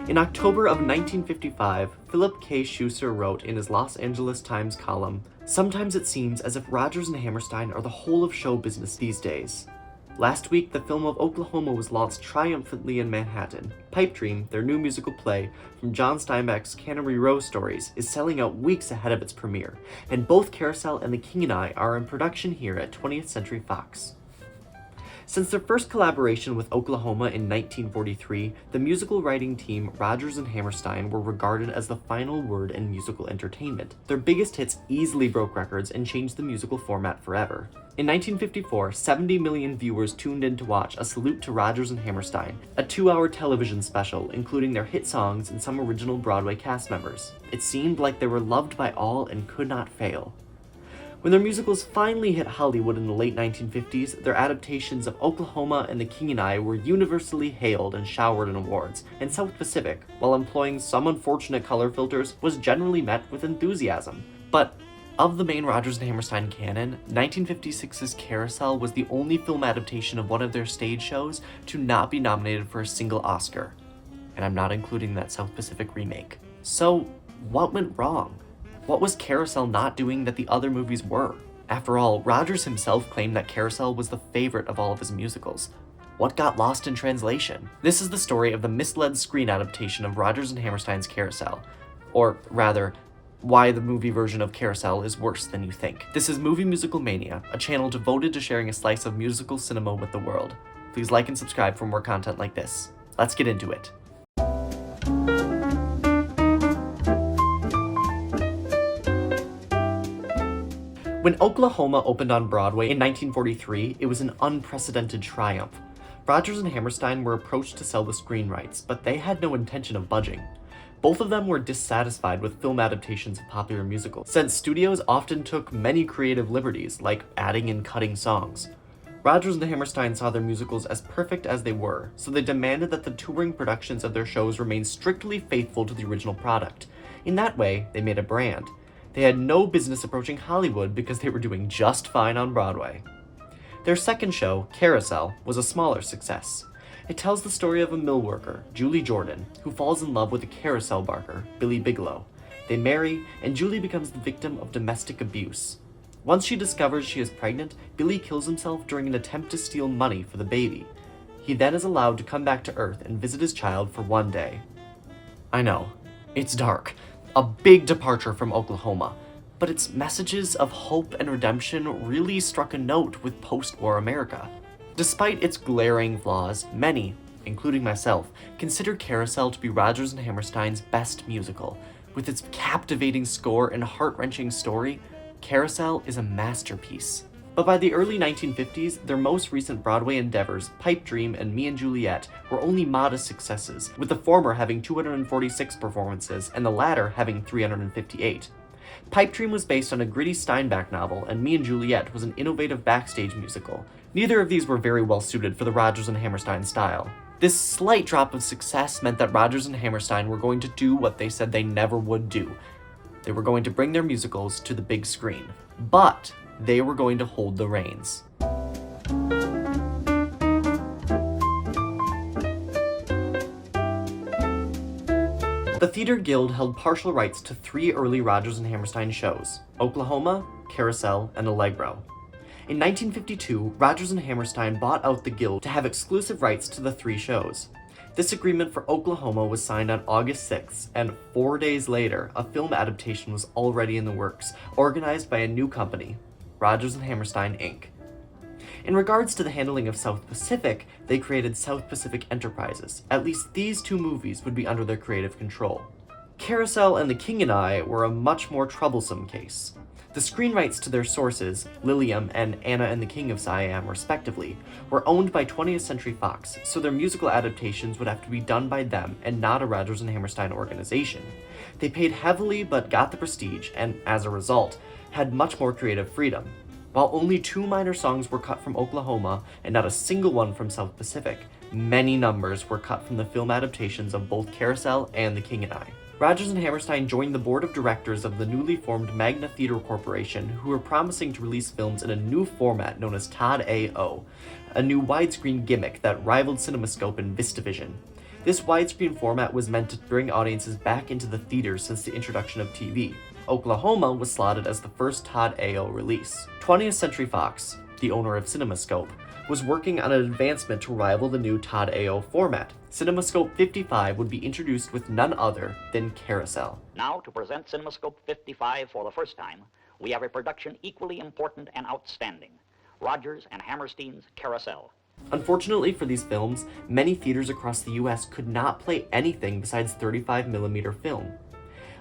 In October of 1955, Philip K. Schuster wrote in his Los Angeles Times column, "Sometimes it seems as if Rodgers and Hammerstein are the whole of show business these days." Last week, the film of Oklahoma was launched triumphantly in Manhattan. Pipe Dream, their new musical play from John Steinbeck's Cannery Row stories, is selling out weeks ahead of its premiere, and both Carousel and The King and I are in production here at 20th Century Fox. Since their first collaboration with Oklahoma in 1943, the musical writing team Rodgers and Hammerstein were regarded as the final word in musical entertainment. Their biggest hits easily broke records and changed the musical format forever. In 1954, 70 million viewers tuned in to watch A Salute to Rodgers and Hammerstein, a 2-hour television special including their hit songs and some original Broadway cast members. It seemed like they were loved by all and could not fail. When their musicals finally hit Hollywood in the late 1950s, their adaptations of Oklahoma and The King and I were universally hailed and showered in awards, and South Pacific, while employing some unfortunate color filters, was generally met with enthusiasm. But of the main Rodgers and Hammerstein canon, 1956's Carousel was the only film adaptation of one of their stage shows to not be nominated for a single Oscar. And I'm not including that South Pacific remake. So, what went wrong? What was Carousel not doing that the other movies were? After all, Rodgers himself claimed that Carousel was the favorite of all of his musicals. What got lost in translation? This is the story of the misled screen adaptation of Rodgers and Hammerstein's Carousel. Or rather, why the movie version of Carousel is worse than you think. This is Movie Musical Mania, a channel devoted to sharing a slice of musical cinema with the world. Please like and subscribe for more content like this. Let's get into it. When Oklahoma opened on Broadway in 1943, it was an unprecedented triumph. Rodgers and Hammerstein were approached to sell the screen rights, but they had no intention of budging. Both of them were dissatisfied with film adaptations of popular musicals, since studios often took many creative liberties, like adding and cutting songs. Rodgers and Hammerstein saw their musicals as perfect as they were, so they demanded that the touring productions of their shows remain strictly faithful to the original product. In that way, they made a brand. They had no business approaching Hollywood because they were doing just fine on Broadway. Their second show, Carousel, was a smaller success. It tells the story of a mill worker, Julie Jordan, who falls in love with a carousel barker, Billy Bigelow. They marry, and Julie becomes the victim of domestic abuse. Once she discovers she is pregnant, Billy kills himself during an attempt to steal money for the baby. He then is allowed to come back to Earth and visit his child for one day. I know, it's dark. A big departure from Oklahoma, but its messages of hope and redemption really struck a note with post-war America. Despite its glaring flaws, many, including myself, consider Carousel to be Rodgers and Hammerstein's best musical. With its captivating score and heart-wrenching story, Carousel is a masterpiece. But by the early 1950s, their most recent Broadway endeavors, Pipe Dream and Me and Juliet, were only modest successes, with the former having 246 performances and the latter having 358. Pipe Dream was based on a gritty Steinbeck novel, and Me and Juliet was an innovative backstage musical. Neither of these were very well suited for the Rodgers and Hammerstein style. This slight drop of success meant that Rodgers and Hammerstein were going to do what they said they never would do. They were going to bring their musicals to the big screen. But they were going to hold the reins. The Theatre Guild held partial rights to 3 early Rodgers and Hammerstein shows: Oklahoma, Carousel, and Allegro. In 1952, Rodgers and Hammerstein bought out the Guild to have exclusive rights to the 3 shows. This agreement for Oklahoma was signed on August 6th, and 4 days later, a film adaptation was already in the works, organized by a new company, Rodgers and Hammerstein, Inc. In regards to the handling of South Pacific, they created South Pacific Enterprises. At least these 2 movies would be under their creative control. Carousel and The King and I were a much more troublesome case. The screen rights to their sources, Lilium and Anna and the King of Siam respectively, were owned by 20th Century Fox, so their musical adaptations would have to be done by them and not a Rodgers and Hammerstein organization. They paid heavily but got the prestige, and as a result, had much more creative freedom. While only 2 minor songs were cut from Oklahoma and not a single one from South Pacific, many numbers were cut from the film adaptations of both Carousel and The King and I. Rodgers and Hammerstein joined the board of directors of the newly formed Magna Theatre Corporation, who were promising to release films in a new format known as Todd A.O., a new widescreen gimmick that rivaled CinemaScope and VistaVision. This widescreen format was meant to bring audiences back into the theaters since the introduction of TV. Oklahoma was slotted as the first Todd AO release. 20th Century Fox, the owner of CinemaScope, was working on an advancement to rival the new Todd AO format. CinemaScope 55 would be introduced with none other than Carousel. Now, to present CinemaScope 55 for the first time, we have a production equally important and outstanding, Rodgers and Hammerstein's Carousel. Unfortunately for these films, many theaters across the US could not play anything besides 35mm film.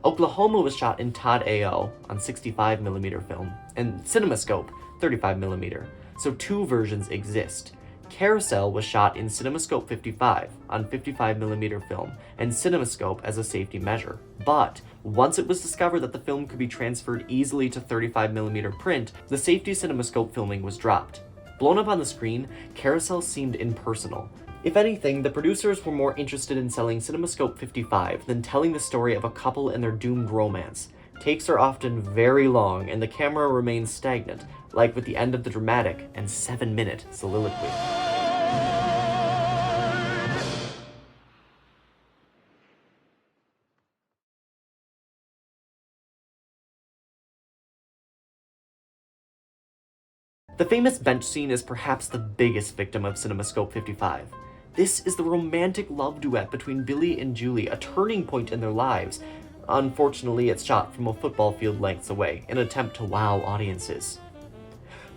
Oklahoma was shot in Todd AO on 65mm film, and CinemaScope 35mm, so two versions exist. Carousel was shot in CinemaScope 55 on 55mm film and CinemaScope as a safety measure. But once it was discovered that the film could be transferred easily to 35mm print, the safety CinemaScope filming was dropped. Blown up on the screen, Carousel seemed impersonal. If anything, the producers were more interested in selling CinemaScope 55 than telling the story of a couple and their doomed romance. Takes are often very long, and the camera remains stagnant, like with the end of the dramatic and 7-minute soliloquy. The famous bench scene is perhaps the biggest victim of CinemaScope 55. This is the romantic love duet between Billy and Julie, a turning point in their lives. Unfortunately, it's shot from a football field lengths away, in an attempt to wow audiences.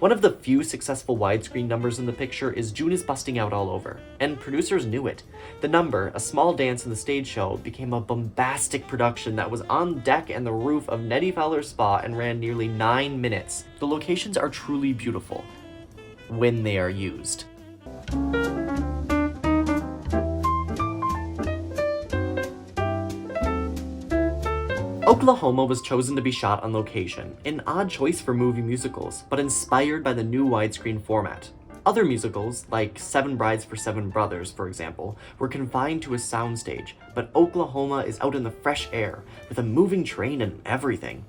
One of the few successful widescreen numbers in the picture is June is Busting Out All Over, and producers knew it. The number, a small dance in the stage show, became a bombastic production that was on deck and the roof of Nettie Fowler's spa and ran nearly 9 minutes. The locations are truly beautiful when they are used. Oklahoma was chosen to be shot on location, an odd choice for movie musicals, but inspired by the new widescreen format. Other musicals, like Seven Brides for Seven Brothers, for example, were confined to a soundstage, but Oklahoma is out in the fresh air, with a moving train and everything.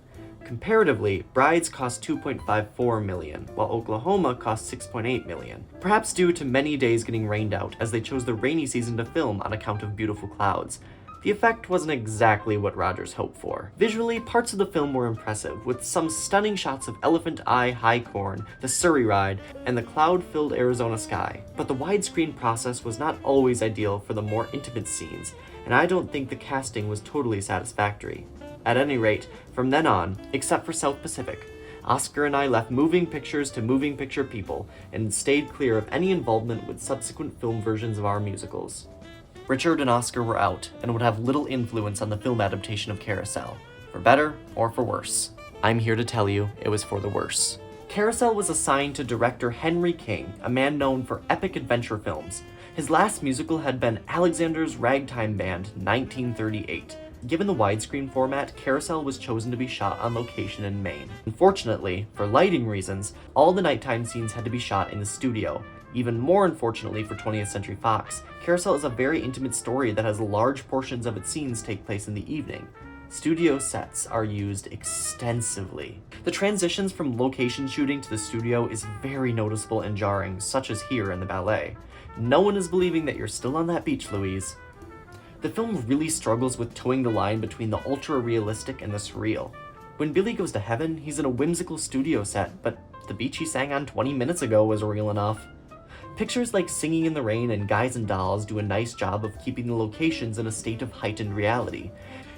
Comparatively, Brides cost $2.54 million, while Oklahoma cost $6.8 million, perhaps due to many days getting rained out, as they chose the rainy season to film on account of beautiful clouds. The effect wasn't exactly what Rodgers hoped for. Visually, parts of the film were impressive, with some stunning shots of Elephant Eye High Corn, the Surrey Ride, and the cloud-filled Arizona sky. But the widescreen process was not always ideal for the more intimate scenes, and I don't think the casting was totally satisfactory. At any rate, from then on, except for South Pacific, Oscar and I left moving pictures to moving picture people, and stayed clear of any involvement with subsequent film versions of our musicals. Richard and Oscar were out, and would have little influence on the film adaptation of Carousel, for better or for worse. I'm here to tell you it was for the worse. Carousel was assigned to director Henry King, a man known for epic adventure films. His last musical had been Alexander's Ragtime Band, 1938. Given the widescreen format, Carousel was chosen to be shot on location in Maine. Unfortunately, for lighting reasons, all the nighttime scenes had to be shot in the studio. Even more unfortunately for 20th Century Fox, Carousel is a very intimate story that has large portions of its scenes take place in the evening. Studio sets are used extensively. The transitions from location shooting to the studio is very noticeable and jarring, such as here in the ballet. No one is believing that you're still on that beach, Louise. The film really struggles with towing the line between the ultra-realistic and the surreal. When Billy goes to heaven, he's in a whimsical studio set, but the beach he sang on 20 minutes ago was real enough. Pictures like Singing in the Rain and Guys and Dolls do a nice job of keeping the locations in a state of heightened reality.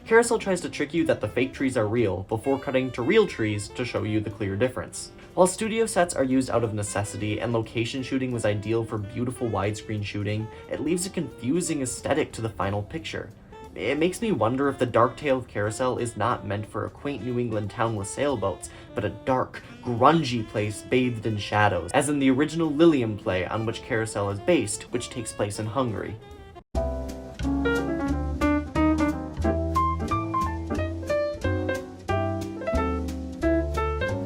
Carousel tries to trick you that the fake trees are real before cutting to real trees to show you the clear difference. While studio sets are used out of necessity and location shooting was ideal for beautiful widescreen shooting, it leaves a confusing aesthetic to the final picture. It makes me wonder if the dark tale of Carousel is not meant for a quaint New England town with sailboats, but a dark, grungy place bathed in shadows, as in the original Lilium play on which Carousel is based, which takes place in Hungary.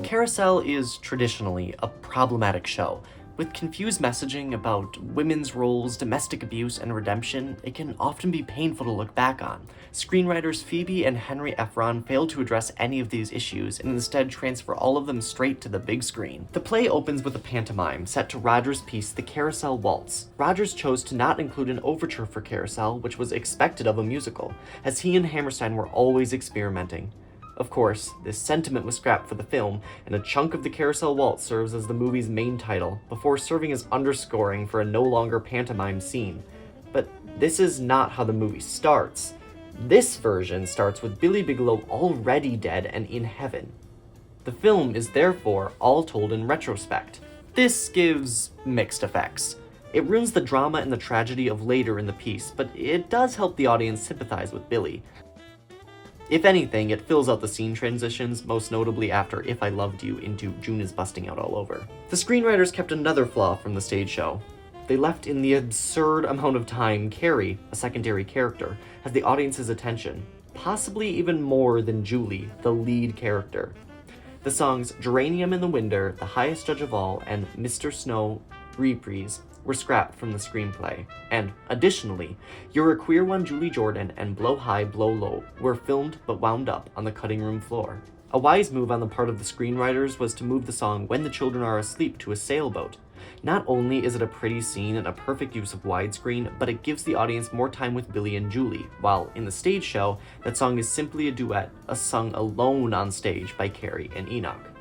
Carousel is traditionally a problematic show. With confused messaging about women's roles, domestic abuse, and redemption, it can often be painful to look back on. Screenwriters Phoebe and Henry Ephron failed to address any of these issues and instead transfer all of them straight to the big screen. The play opens with a pantomime set to Rodgers' piece The Carousel Waltz. Rodgers chose to not include an overture for Carousel, which was expected of a musical, as he and Hammerstein were always experimenting. Of course, this sentiment was scrapped for the film, and a chunk of the Carousel Waltz serves as the movie's main title, before serving as underscoring for a no longer pantomime scene. But this is not how the movie starts. This version starts with Billy Bigelow already dead and in heaven. The film is therefore all told in retrospect. This gives mixed effects. It ruins the drama and the tragedy of later in the piece, but it does help the audience sympathize with Billy. If anything, it fills out the scene transitions, most notably after If I Loved You into June is busting out all over. The screenwriters kept another flaw from the stage show. They left in the absurd amount of time Carrie, a secondary character, has the audience's attention, possibly even more than Julie, the lead character. The songs Geranium in the Winder, The Highest Judge of All, and Mr. Snow Reprise were scrapped from the screenplay, and additionally, You're a Queer One Julie Jordan and Blow High, Blow Low were filmed but wound up on the cutting room floor. A wise move on the part of the screenwriters was to move the song When the Children Are Asleep to a sailboat. Not only is it a pretty scene and a perfect use of widescreen, but it gives the audience more time with Billy and Julie, while in the stage show, that song is simply a duet, sung alone on stage by Carrie and Enoch.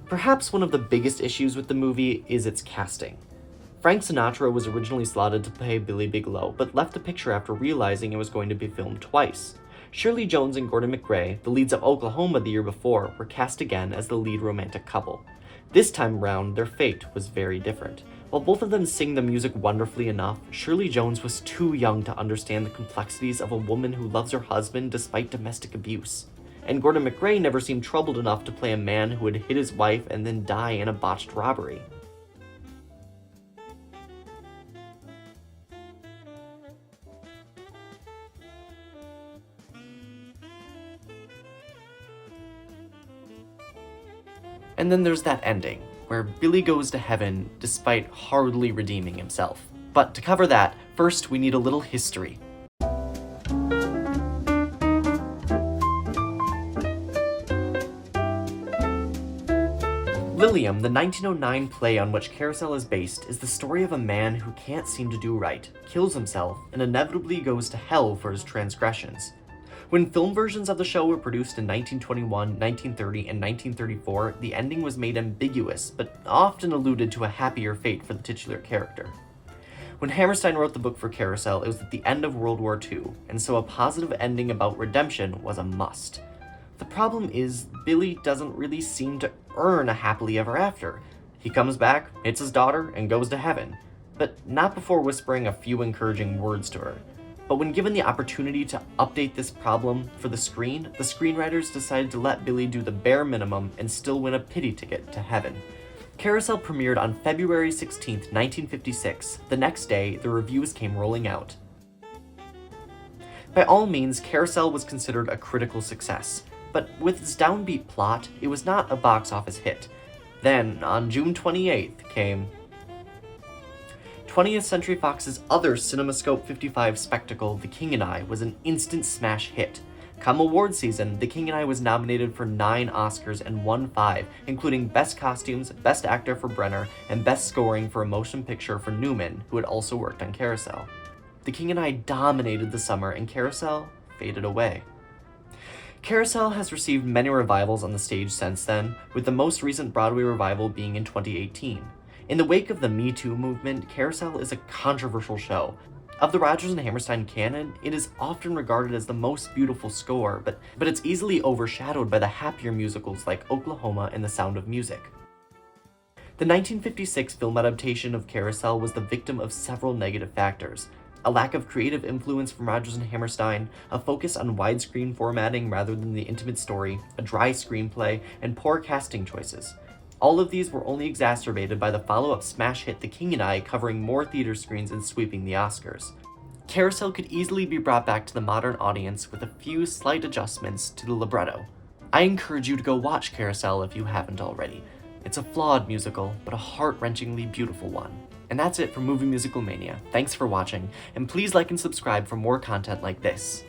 Perhaps one of the biggest issues with the movie is its casting. Frank Sinatra was originally slotted to play Billy Bigelow, but left the picture after realizing it was going to be filmed twice. Shirley Jones and Gordon McRae, the leads of Oklahoma the year before, were cast again as the lead romantic couple. This time around, their fate was very different. While both of them sing the music wonderfully enough, Shirley Jones was too young to understand the complexities of a woman who loves her husband despite domestic abuse. And Gordon McRae never seemed troubled enough to play a man who would hit his wife and then die in a botched robbery. And then there's that ending, where Billy goes to heaven despite hardly redeeming himself. But to cover that, first we need a little history. Lilium, the 1909 play on which Carousel is based, is the story of a man who can't seem to do right, kills himself, and inevitably goes to hell for his transgressions. When film versions of the show were produced in 1921, 1930, and 1934, the ending was made ambiguous, but often alluded to a happier fate for the titular character. When Hammerstein wrote the book for Carousel, it was at the end of World War II, and so a positive ending about redemption was a must. The problem is, Billy doesn't really seem to earn a happily ever after. He comes back, hits his daughter, and goes to heaven, but not before whispering a few encouraging words to her. But when given the opportunity to update this problem for the screen, the screenwriters decided to let Billy do the bare minimum and still win a pity ticket to heaven. Carousel premiered on February 16, 1956. The next day, the reviews came rolling out. By all means, Carousel was considered a critical success, but with its downbeat plot, it was not a box office hit. Then, on June 28th, came 20th Century Fox's other CinemaScope 55 spectacle, The King and I, was an instant smash hit. Come award season, The King and I was nominated for 9 Oscars and won 5, including Best Costumes, Best Actor for Brenner, and Best Scoring for a Motion Picture for Newman, who had also worked on Carousel. The King and I dominated the summer, and Carousel faded away. Carousel has received many revivals on the stage since then, with the most recent Broadway revival being in 2018. In the wake of the Me Too movement, Carousel is a controversial show. Of the Rodgers and Hammerstein canon, it is often regarded as the most beautiful score, but it's easily overshadowed by the happier musicals like Oklahoma and The Sound of Music. The 1956 film adaptation of Carousel was the victim of several negative factors. A lack of creative influence from Rodgers and Hammerstein, a focus on widescreen formatting rather than the intimate story, a dry screenplay, and poor casting choices. All of these were only exacerbated by the follow-up smash hit The King and I, covering more theater screens and sweeping the Oscars. Carousel could easily be brought back to the modern audience with a few slight adjustments to the libretto. I encourage you to go watch Carousel if you haven't already. It's a flawed musical, but a heart-wrenchingly beautiful one. And that's it for Movie Musical Mania. Thanks for watching, and please like and subscribe for more content like this.